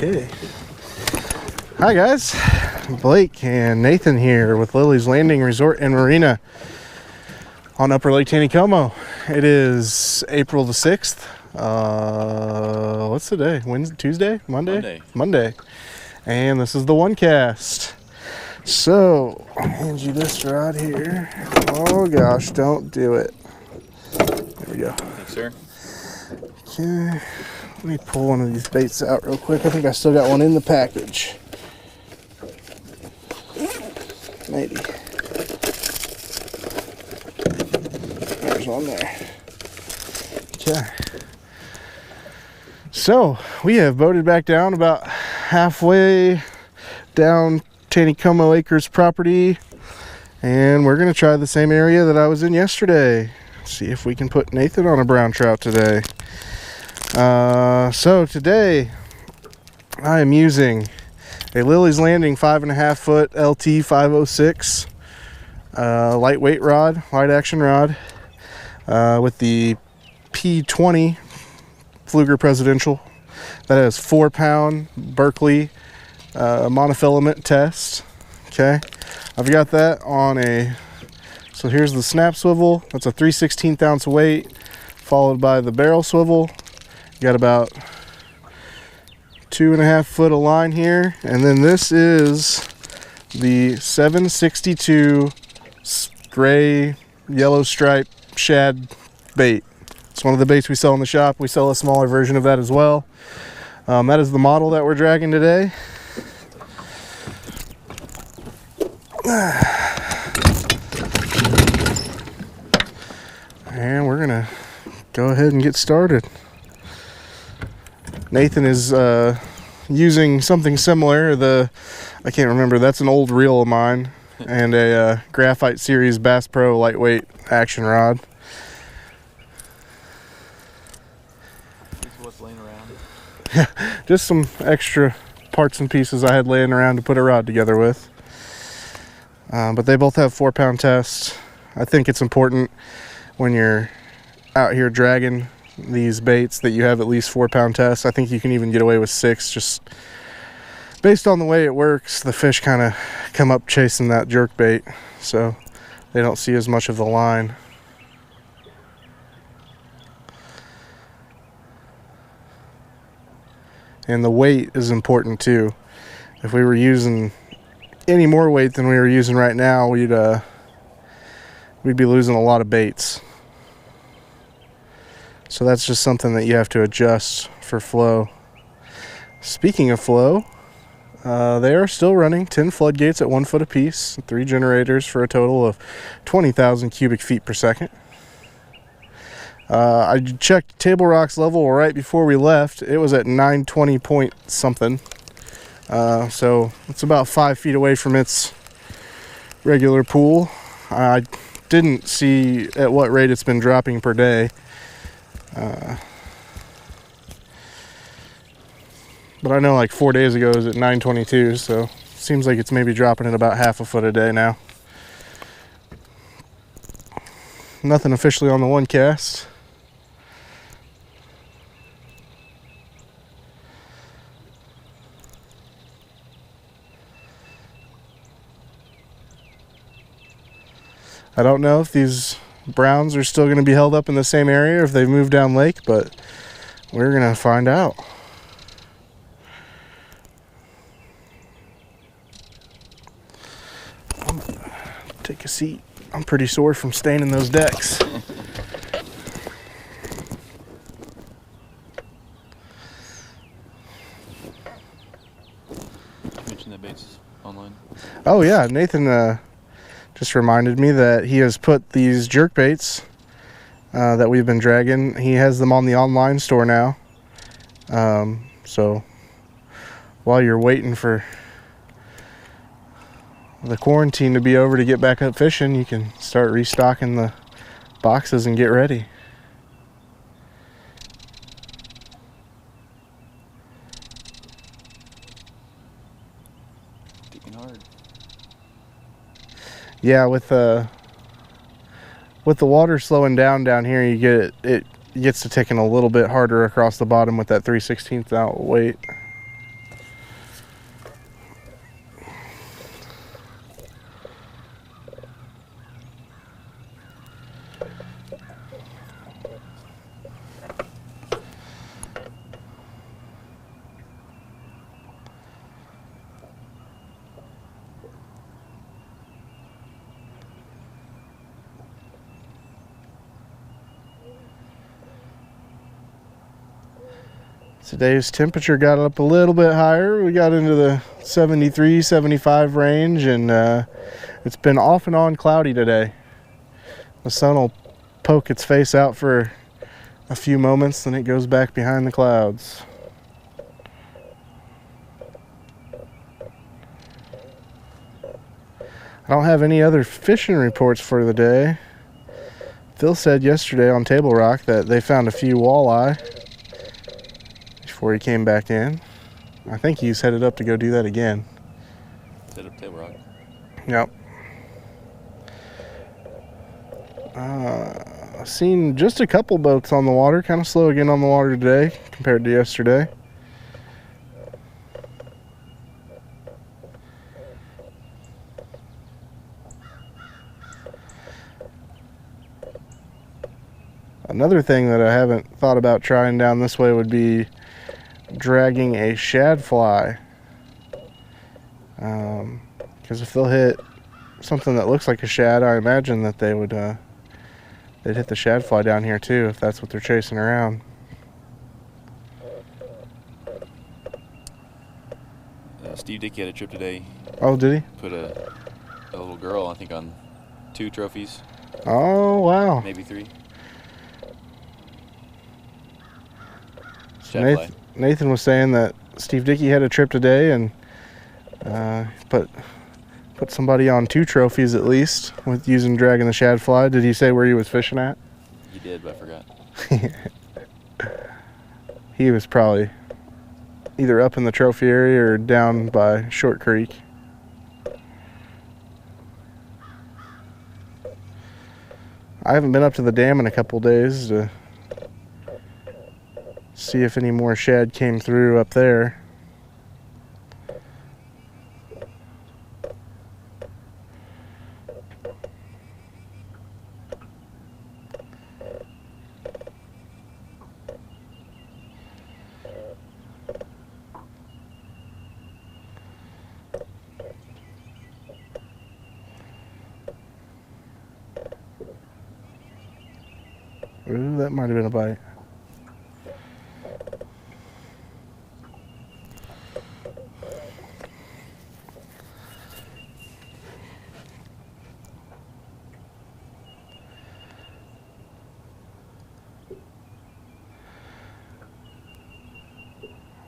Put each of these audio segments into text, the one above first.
Okay. Hi guys, Blake and Nathan here with Lilleys Landing Resort and Marina on Upper Lake Taneycomo. It is April the 6th. What's the day? Wednesday, Tuesday? Monday. And this is the one cast. So, I'll hand you this rod here. Oh gosh, don't do it. There we go. Thanks, sir. Okay. Let me pull one of these baits out real quick. I think I still got one in the package. Maybe. There's one there. Okay. So, we have boated back down about halfway down Taneycomo Acres property. And we're going to try the same area that I was in yesterday. See if we can put Nathan on a brown trout today. So today I am using a Lilleys Landing 5.5 foot LT 506 lightweight rod, light action rod, with the P20 Fluger Presidential. That has 4-pound Berkeley monofilament test. Okay, I've got that on a, so here's the snap swivel. That's a 3/16 ounce weight, followed by the barrel swivel. Got about 2.5 foot of line here, and then this is the 762 gray yellow stripe shad bait. It's one of the baits we sell in the shop. We sell a smaller version of that as well. That is the model that we're dragging today. And we're gonna go ahead and get started. Nathan is using something similar. I can't remember. That's an old reel of mine, and a Graphite Series Bass Pro lightweight action rod. This is what's laying around. Yeah, just some extra parts and pieces I had laying around to put a rod together with. But they both have 4-pound tests. I think it's important when you're out here dragging these baits that you have at least 4-pound tests. I think you can even get away with 6, just based on the way it works. The fish kind of come up chasing that jerk bait, so they don't see as much of the line. And the weight is important too. If we were using any more weight than we were using right now, we'd be losing a lot of baits. So that's just something that you have to adjust for flow. Speaking of flow, they are still running 10 floodgates at 1 foot apiece, 3 generators for a total of 20,000 cubic feet per second. I checked Table Rock's level right before we left. It was at 920 point something. So it's about 5 feet away from its regular pool. I didn't see at what rate it's been dropping per day. But I know like 4 days ago it was at 922, so seems like it's maybe dropping at about half a foot a day now. Nothing officially on the one cast. I don't know if these browns are still going to be held up in the same area or if they've moved down lake, but we're going to find out. I'm gonna take a seat. I'm pretty sore from staying in those decks. Mention that bait's online. Oh yeah, Nathan just reminded me that he has put these jerk baits that we've been dragging, he has them on the online store now. So while you're waiting for the quarantine to be over to get back up fishing, you can start restocking the boxes and get ready. Digging hard. Yeah, with the water slowing down here, you get it gets to ticking a little bit harder across the bottom with that 3/16 out weight. Today's temperature got up a little bit higher. We got into the 73, 75 range, and it's been off and on cloudy today. The sun will poke its face out for a few moments, then it goes back behind the clouds. I don't have any other fishing reports for the day. Phil said yesterday on Table Rock that they found a few walleye before he came back in. I think he's headed up to go do that again. Set up Table Rock. Yep. I've seen just a couple boats on the water. Kind of slow again on the water today compared to yesterday. Another thing that I haven't thought about trying down this way would be dragging a shad fly. Because if they'll hit something that looks like a shad, I imagine that they would they'd hit the shad fly down here too, if that's what they're chasing around. Steve Dickey had a trip today. Oh, did he? Put a little girl, I think, on 2 trophies. Oh, wow. Maybe 3. Shad fly. Nathan was saying that Steve Dickey had a trip today and put somebody on 2 trophies at least with dragging the shad fly. Did he say where he was fishing at? He did, but I forgot. He was probably either up in the trophy area or down by Short Creek. I haven't been up to the dam in a couple days to see if any more shad came through up there. Ooh, that might have been a bite.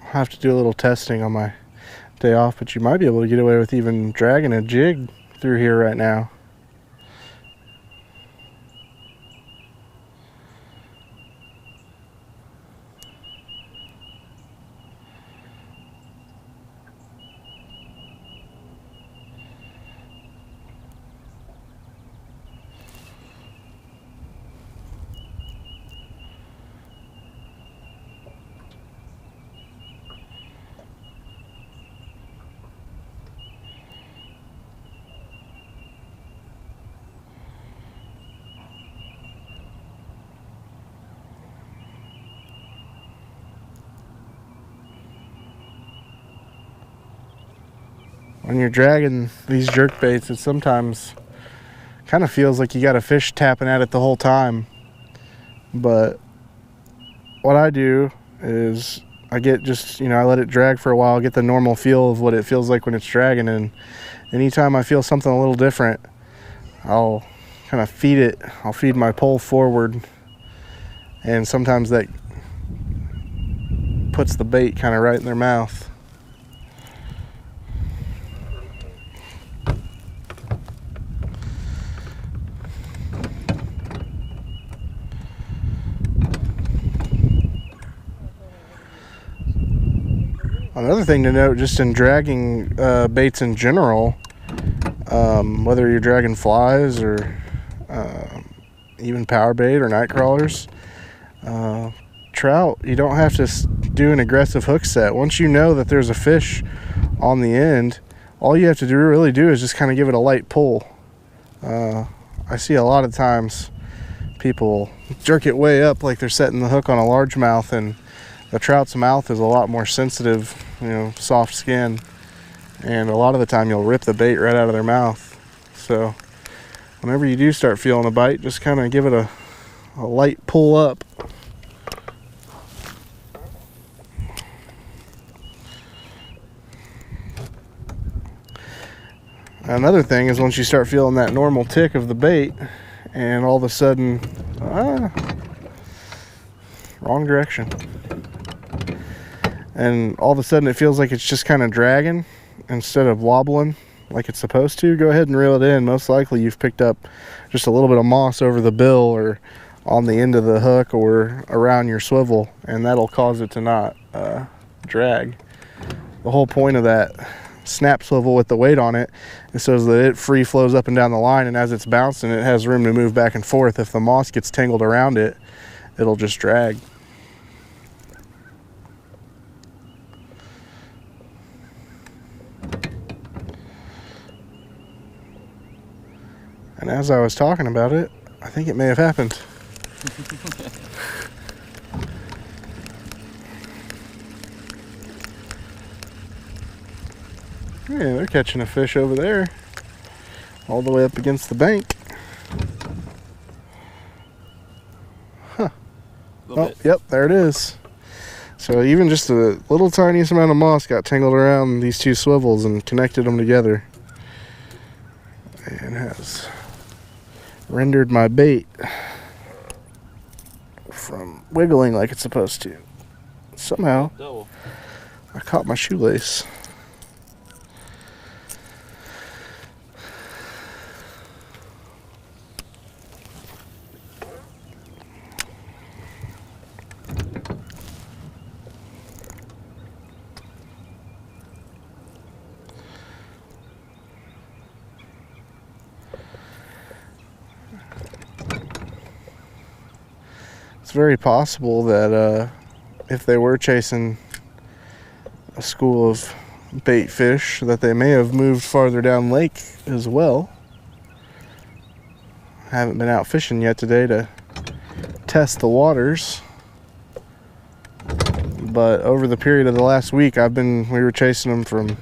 I'll have to do a little testing on my day off, but you might be able to get away with even dragging a jig through here right now. When you're dragging these jerk baits, it sometimes kind of feels like you got a fish tapping at it the whole time. But what I do is I get just, I let it drag for a while, get the normal feel of what it feels like when it's dragging, and anytime I feel something a little different, I'll kind of feed it. I'll feed my pole forward, and sometimes that puts the bait kind of right in their mouth. Another thing to note, just in dragging baits in general, whether you're dragging flies or even power bait or night crawlers, trout, you don't have to do an aggressive hook set. Once you know that there's a fish on the end, all you have to really do is just kind of give it a light pull. I see a lot of times people jerk it way up like they're setting the hook on a largemouth, and the trout's mouth is a lot more sensitive, soft skin, and a lot of the time you'll rip the bait right out of their mouth. So whenever you do start feeling a bite, just kind of give it a light pull up. Another thing is once you start feeling that normal tick of the bait, and all of a sudden, wrong direction. And all of a sudden it feels like it's just kind of dragging instead of wobbling like it's supposed to. Go ahead and reel it in. Most likely you've picked up just a little bit of moss over the bill or on the end of the hook or around your swivel, and that'll cause it to not drag. The whole point of that snap swivel with the weight on it is so that it free flows up and down the line, and as it's bouncing it has room to move back and forth. If the moss gets tangled around it, it'll just drag. And as I was talking about it, I think it may have happened. Yeah, they're catching a fish over there, all the way up against the bank. Huh. Oh, yep, there it is. So even just a little tiniest amount of moss got tangled around these two swivels and connected them together, and has rendered my bait from wiggling like it's supposed to. Somehow I caught my shoelace. It's very possible that if they were chasing a school of bait fish, that they may have moved farther down lake as well. I haven't been out fishing yet today to test the waters, but over the period of the last week we were chasing them from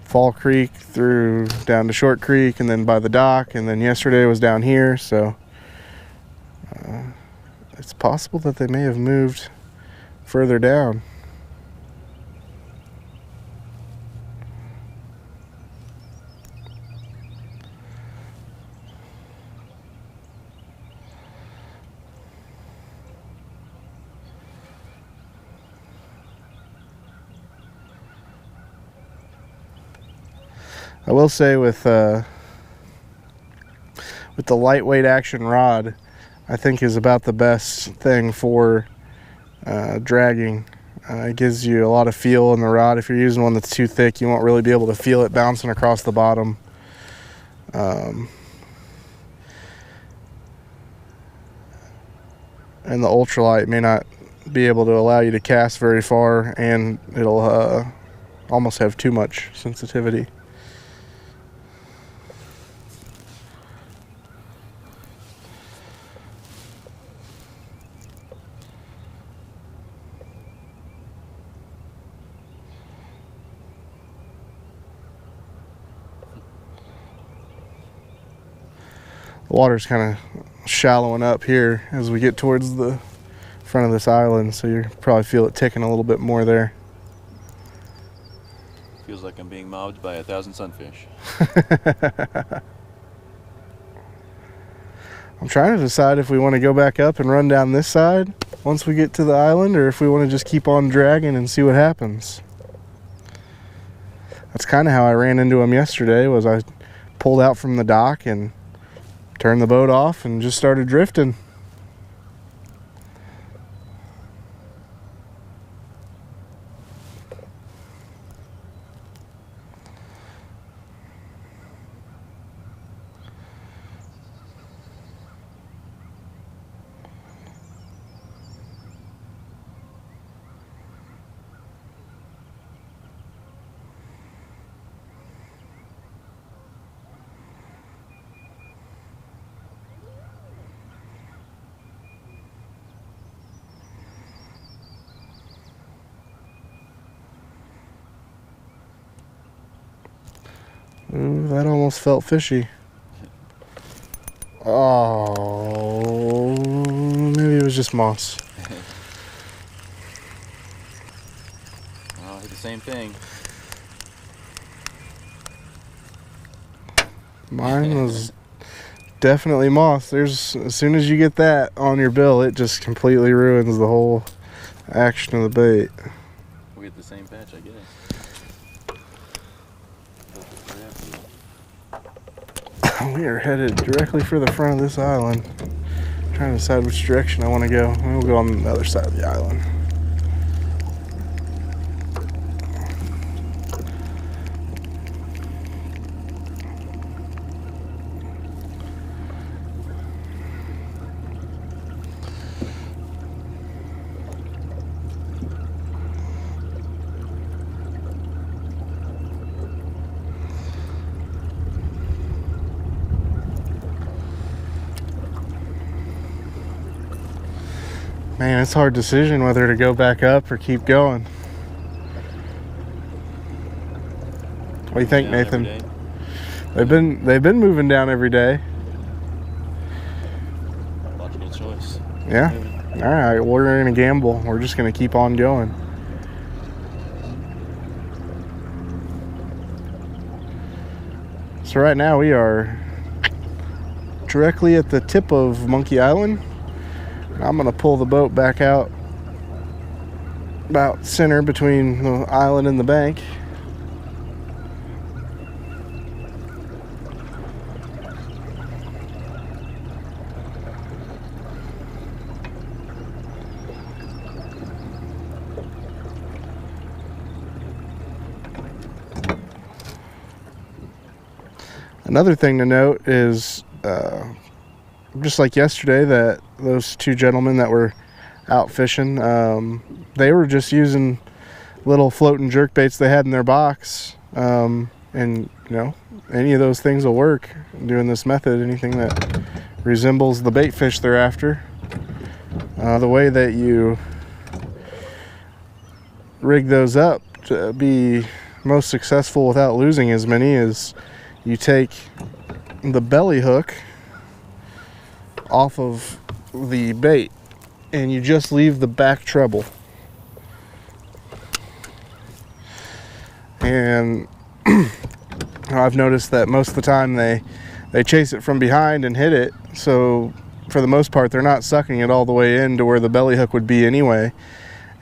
Fall Creek through down to Short Creek and then by the dock, and then yesterday was down here, so it's possible that they may have moved further down. I will say with the lightweight action rod, I think is about the best thing for dragging. It gives you a lot of feel in the rod. If you're using one that's too thick, you won't really be able to feel it bouncing across the bottom. And the ultralight may not be able to allow you to cast very far, and it'll almost have too much sensitivity. The water's kind of shallowing up here as we get towards the front of this island, so you probably feel it ticking a little bit more there. Feels like I'm being mobbed by 1,000 sunfish. I'm trying to decide if we want to go back up and run down this side once we get to the island, or if we want to just keep on dragging and see what happens. That's kind of how I ran into them yesterday. Was I pulled out from the dock and turned the boat off and just started drifting. Ooh, that almost felt fishy. Oh, maybe it was just moss. Well, I did the same thing. Mine was definitely moss. As soon as you get that on your bill, it just completely ruins the whole action of the bait. We get the same patch, I guess. We are headed directly for the front of this island. Trying to decide which direction I want to go. We'll go on the other side of the island. Man, it's a hard decision whether to go back up or keep going. What do you think, Nathan? They've been moving down every day. Logical choice. Yeah. All right, we're gonna gamble. We're just gonna keep on going. So right now we are directly at the tip of Monkey Island. I'm gonna pull the boat back out about center between the island and the bank. Another thing to note is just like yesterday, that those two gentlemen that were out fishing, they were just using little floating jerk baits they had in their box, and you know, any of those things will work doing this method. Anything that resembles the bait fish they're after. The way that you rig those up to be most successful without losing as many is you take the belly hook off of the bait and you just leave the back treble, and I've noticed that most of the time they chase it from behind and hit it, so for the most part they're not sucking it all the way in to where the belly hook would be anyway,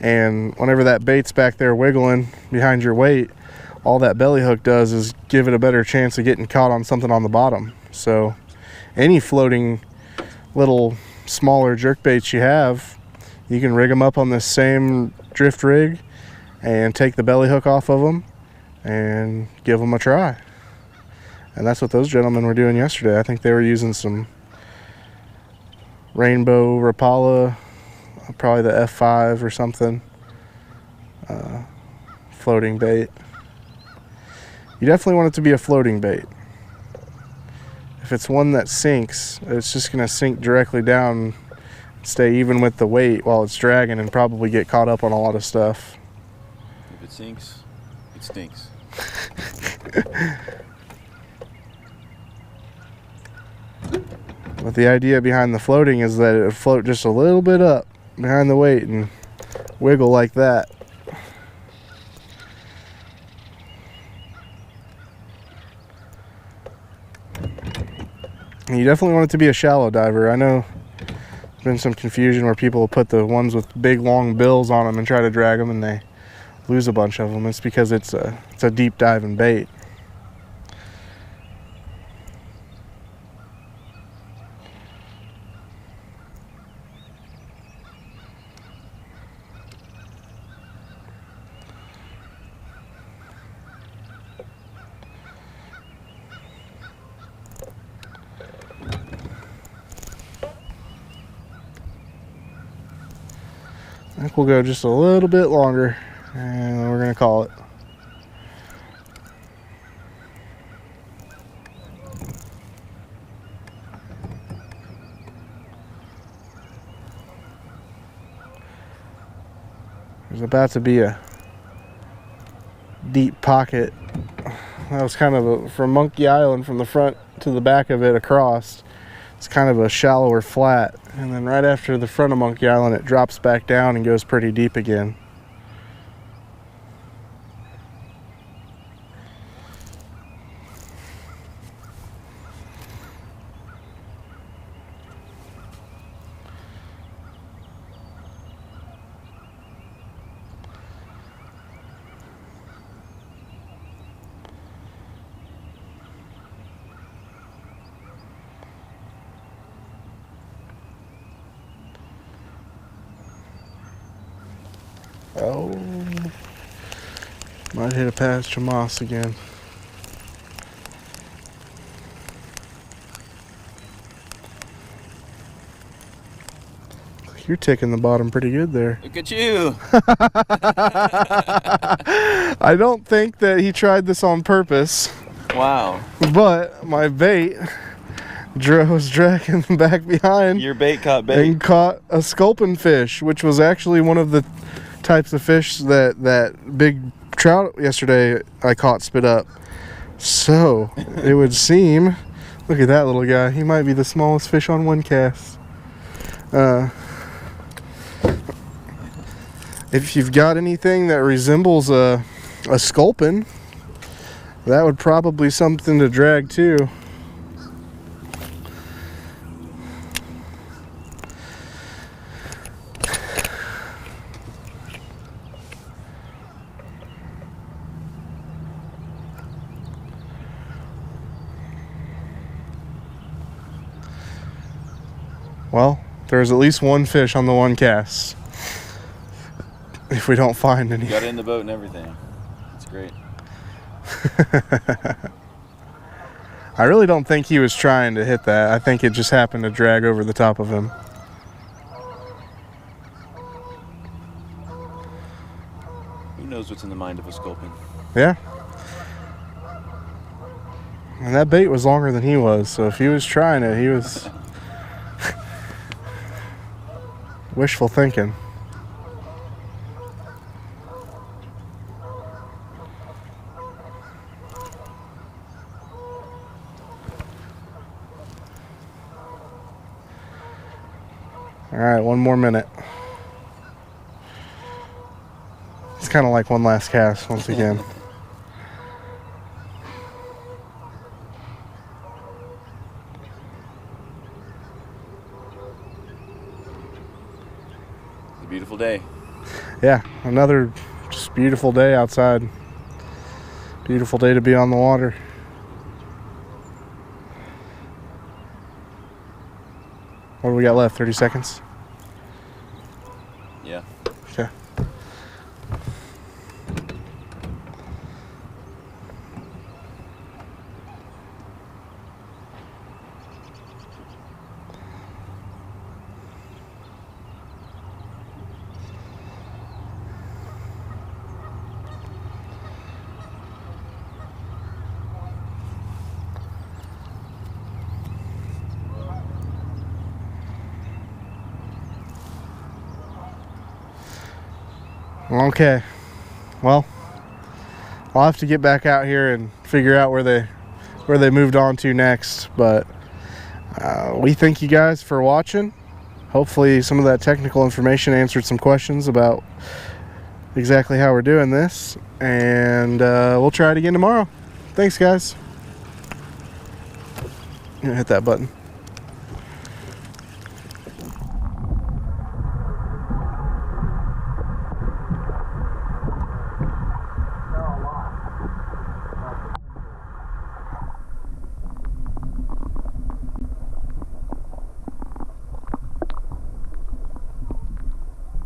and whenever that bait's back there wiggling behind your weight, all that belly hook does is give it a better chance of getting caught on something on the bottom. So any floating little smaller jerk baits you have, you can rig them up on this same drift rig and take the belly hook off of them and give them a try. And that's what those gentlemen were doing yesterday. I think they were using some Rainbow Rapala, probably the F5 or something, floating bait. You definitely want it to be a floating bait. If it's one that sinks, it's just going to sink directly down, stay even with the weight while it's dragging, and probably get caught up on a lot of stuff. If it sinks, it stinks. But the idea behind the floating is that it would float just a little bit up behind the weight and wiggle like that. You definitely want it to be a shallow diver. I know there's been some confusion where people will put the ones with big long bills on them and try to drag them and they lose a bunch of them. It's because it's a deep diving bait. I think we'll go just a little bit longer and then we're going to call it. There's about to be a deep pocket That was kind of from Monkey Island, from the front to the back of it across. It's kind of a shallower flat. And then right after the front of Monkey Island, it drops back down and goes pretty deep again. Oh, might hit a patch of moss again. You're ticking the bottom pretty good there. Look at you. I don't think that he tried this on purpose. Wow. But my bait was dragging back behind. Your bait caught bait. And caught a sculpin fish, which was actually one of the types of fish that big trout yesterday I caught spit up. So it would seem, look at that little guy. He might be the smallest fish on one cast. If you've got anything that resembles a sculpin, that would probably be something to drag too. Well, there's at least one fish on the one cast. If we don't find any. You got it in the boat and everything. That's great. I really don't think he was trying to hit that. I think it just happened to drag over the top of him. Who knows what's in the mind of a sculpin? Yeah. And that bait was longer than he was, so if he was trying it, he was wishful thinking. All right, one more minute. It's kind of like one last cast once again. It's a beautiful day. Yeah, another just beautiful day outside. Beautiful day to be on the water. What do we got left? 30 seconds? Yeah. Okay. Okay, well, I'll have to get back out here and figure out where they moved on to next, but we thank you guys for watching. Hopefully some of that technical information answered some questions about exactly how we're doing this, and we'll try it again tomorrow. Thanks, guys. I'm gonna hit that button.